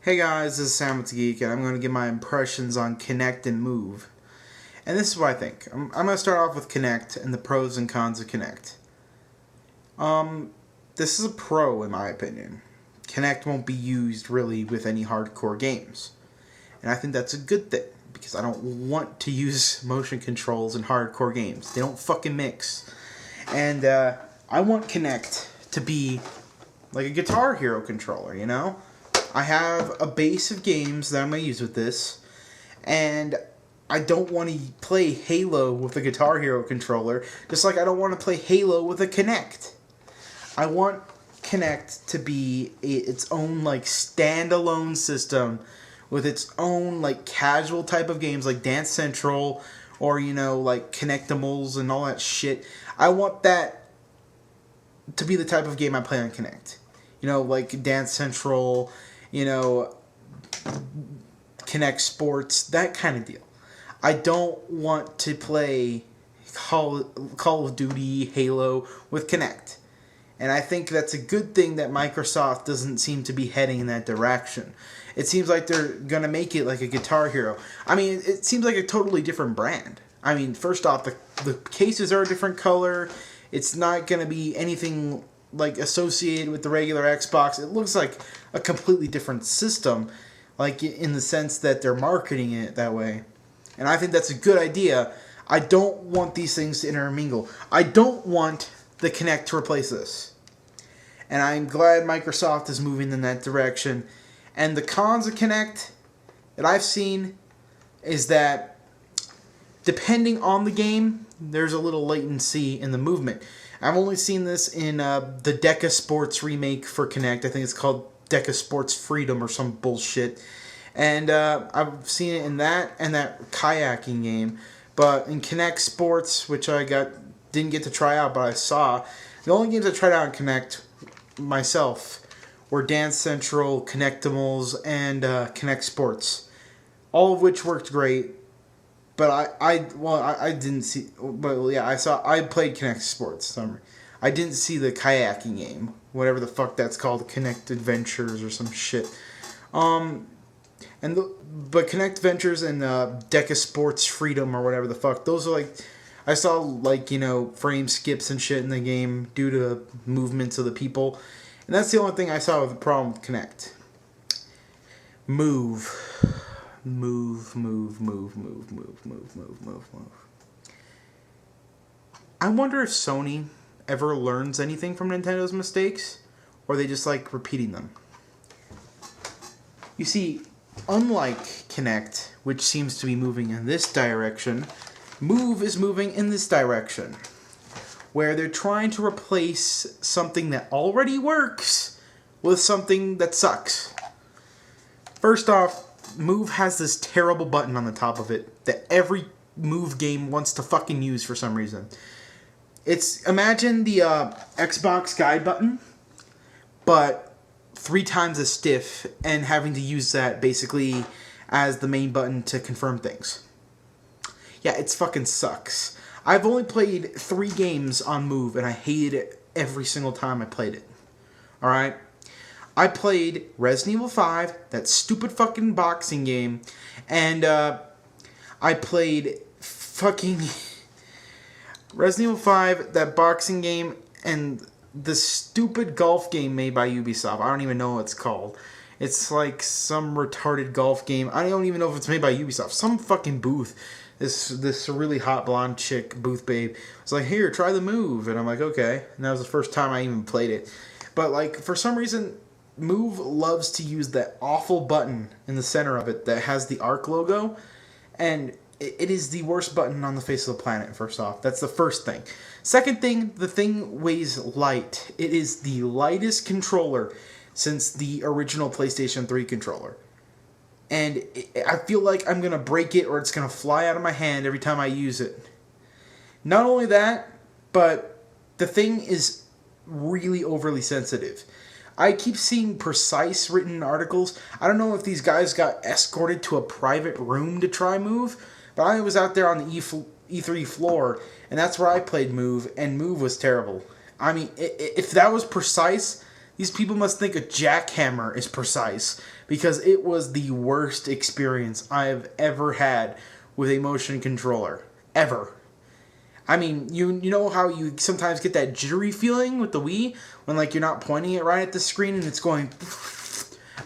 Hey guys, this is Sam with the Geek, and I'm going to give my impressions on Kinect and Move. And this is what I think. I'm going to start off with Kinect and the pros and cons of Kinect. This is a pro in my opinion. Kinect won't be used really with any hardcore games. And I think that's a good thing, because I don't want to use motion controls in hardcore games. They don't fucking mix. And I want Kinect to be like a Guitar Hero controller, you know? I have a base of games that I'm going to use with this, and I don't want to play Halo with a Guitar Hero controller, just like I don't want to play Halo with a Kinect. I want Kinect to be its own, like, standalone system with its own, like, casual type of games, like Dance Central, or, you know, like, Kinectimals and all that shit. I want that to be the type of game I play on Kinect. You know, like Dance Central, you know, Kinect Sports, that kind of deal. I don't want to play Call of Duty, Halo with Kinect. And I think that's a good thing that Microsoft doesn't seem to be heading in that direction. It seems like they're going to make it like a Guitar Hero. I mean, it seems like a totally different brand. I mean, first off, the cases are a different color. It's not going to be anything like associated with the regular Xbox. It looks like a completely different system, like in the sense that they're marketing it that way. And I think that's a good idea. I don't want these things to intermingle. I don't want the Kinect to replace this. And I'm glad Microsoft is moving in that direction. And the cons of Kinect that I've seen is that depending on the game, there's a little latency in the movement. I've only seen this in the Deca Sports remake for Kinect. I think it's called Deca Sports Freedom or some bullshit. And I've seen it in that and that kayaking game. But in Kinect Sports, which I didn't get to try out, but I saw, the only games I tried out in Kinect myself were Dance Central, Kinectimals, and Kinect Sports. All of which worked great. But I didn't see. But yeah, I played Kinect Sports. I didn't see the kayaking game, whatever the fuck that's called, Kinect Adventures or some shit. But Kinect Ventures and Deca Sports Freedom or whatever the fuck, those are like, I saw like, you know, frame skips and shit in the game due to movements of the people, and that's the only thing I saw with the problem with Kinect. Move. I wonder if Sony ever learns anything from Nintendo's mistakes, or they just like repeating them. You see, unlike Kinect, which seems to be moving in this direction, Move is moving in this direction, where they're trying to replace something that already works with something that sucks. First off, Move has this terrible button on the top of it that every Move game wants to fucking use for some reason. Imagine the Xbox guide button, but 3 times as stiff, and having to use that basically as the main button to confirm things. Yeah, it fucking sucks. I've only played 3 games on Move, and I hated it every single time I played it. Alright? I played Resident Evil 5, that stupid fucking boxing game, and I played fucking Resident Evil 5, that boxing game, and the stupid golf game made by Ubisoft. I don't even know what it's called. It's like some retarded golf game. I don't even know if it's made by Ubisoft. Some fucking booth. This really hot blonde chick, booth babe, was like, here, try the Move. And I'm like, okay. And that was the first time I even played it. But like, for some reason, Move loves to use that awful button in the center of it that has the ARC logo, and it is the worst button on the face of the planet, first off. That's the first thing. Second thing, the thing weighs light. It is the lightest controller since the original PlayStation 3 controller. And I feel like I'm going to break it, or it's going to fly out of my hand every time I use it. Not only that, but the thing is really overly sensitive. I keep seeing precise written articles. I don't know if these guys got escorted to a private room to try Move, but I was out there on the E3 floor, and that's where I played Move, and Move was terrible. I mean, if that was precise, These people must think a jackhammer is precise, because it was the worst experience I have ever had with a motion controller. Ever. I mean, you know how you sometimes get that jittery feeling with the Wii when like you're not pointing it right at the screen and it's going...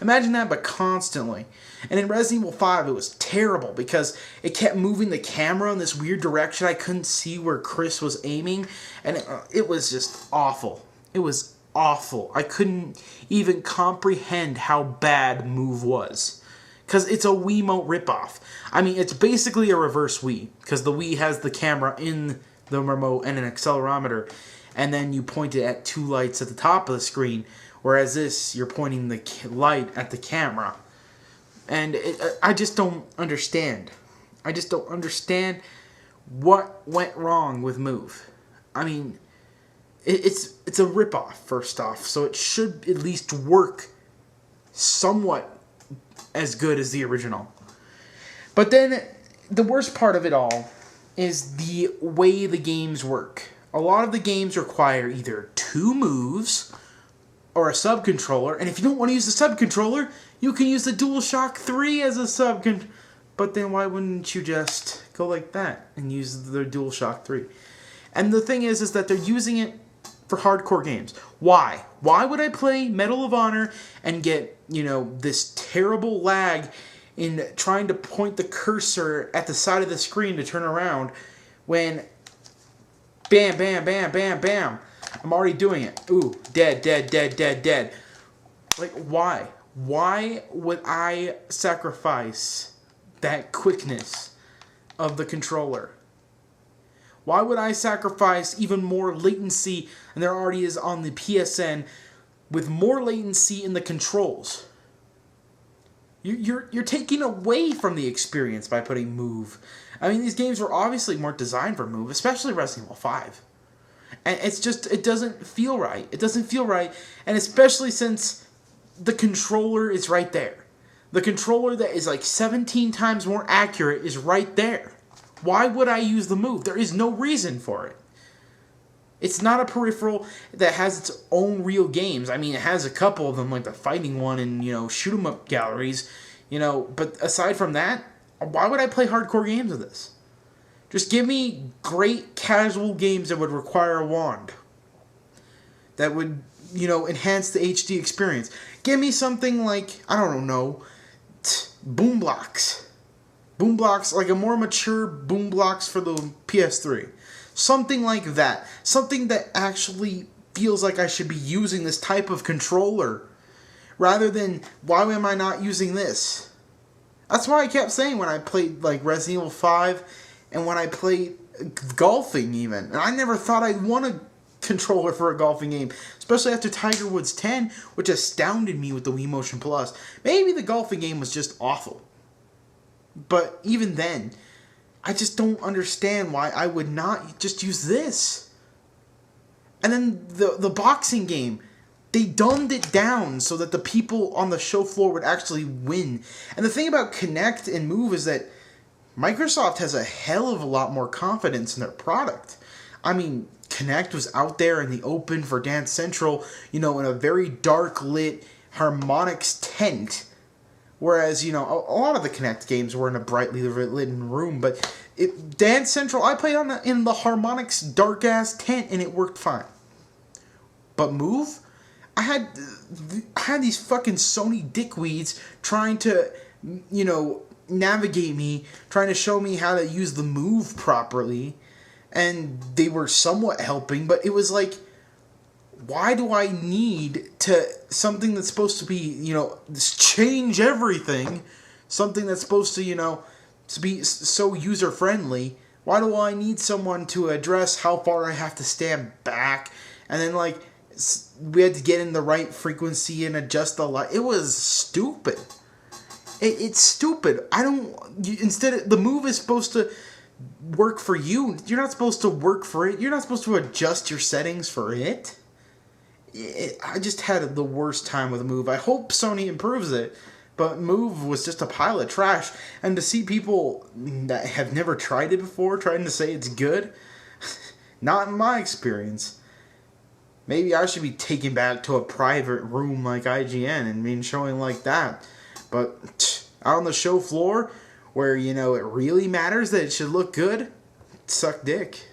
Imagine that, but constantly. And in Resident Evil 5, it was terrible because it kept moving the camera in this weird direction. I couldn't see where Chris was aiming, and it was just awful. It was awful. I couldn't even comprehend how bad Move was. Because it's a Wiimote ripoff. I mean, it's basically a reverse Wii, because the Wii has the camera in the remote and an accelerometer, and then you point it at two lights at the top of the screen, whereas this, you're pointing the light at the camera. And I just don't understand. I just don't understand what went wrong with Move. I mean, it's a ripoff, first off, so it should at least work somewhat as good as the original. But then, the worst part of it all is the way the games work. A lot of the games require either two moves or a sub-controller, and if you don't want to use the sub-controller, you can use the DualShock 3 as a sub-controller. But then why wouldn't you just go like that and use the DualShock 3? And the thing is that they're using it for hardcore games. Why? Why would I play Medal of Honor and get, this terrible lag in trying to point the cursor at the side of the screen to turn around when bam, bam, bam, bam, bam, I'm already doing it. Ooh, dead, dead, dead, dead, dead. Like, why? Why would I sacrifice that quickness of the controller? Why would I sacrifice even more latency than there already is on the PSN with more latency in the controls? You're taking away from the experience by putting Move. I mean, these games were obviously more designed for Move, especially Resident Evil 5. And it's just, it doesn't feel right. It doesn't feel right, and especially since the controller is right there. The controller that is like 17 times more accurate is right there. Why would I use the Move? There is no reason for it. It's not a peripheral that has its own real games. I mean, it has a couple of them, like the fighting one and, shoot 'em up galleries, but aside from that, why would I play hardcore games with this? Just give me great casual games that would require a wand. That would, enhance the HD experience. Give me something like, I don't know, Boom Blocks. Boom Blocks, like a more mature Boom Blocks for the PS3. Something like that. Something that actually feels like I should be using this type of controller. Rather than, why am I not using this? That's why I kept saying when I played like Resident Evil 5 and when I played golfing even. And I never thought I'd want a controller for a golfing game. Especially after Tiger Woods 10, which astounded me with the Wii Motion Plus. Maybe the golfing game was just awful. But even then, I just don't understand why I would not just use this. And then the boxing game, they dumbed it down so that the people on the show floor would actually win. And the thing about Kinect and Move is that Microsoft has a hell of a lot more confidence in their product. I mean, Kinect was out there in the open for Dance Central, in a very dark lit harmonics tent. Whereas, a lot of the Kinect games were in a brightly lit room, but Dance Central, I played in the Harmonix dark-ass tent, and it worked fine. But Move, I had these fucking Sony dickweeds trying to, navigate me, trying to show me how to use the Move properly, and they were somewhat helping, but it was like, why do I need something that's supposed to be, change everything, something that's supposed to, to be so user-friendly, why do I need someone to address how far I have to stand back, and then, we had to get in the right frequency and adjust the light. It was stupid. It's stupid. The Move is supposed to work for you. You're not supposed to work for it. You're not supposed to adjust your settings for it. I just had the worst time with Move. I hope Sony improves it, but Move was just a pile of trash. And to see people that have never tried it before trying to say it's good, not in my experience. Maybe I should be taken back to a private room like IGN and being showing like that. But out on the show floor, where, you know, it really matters that it should look good, suck dick.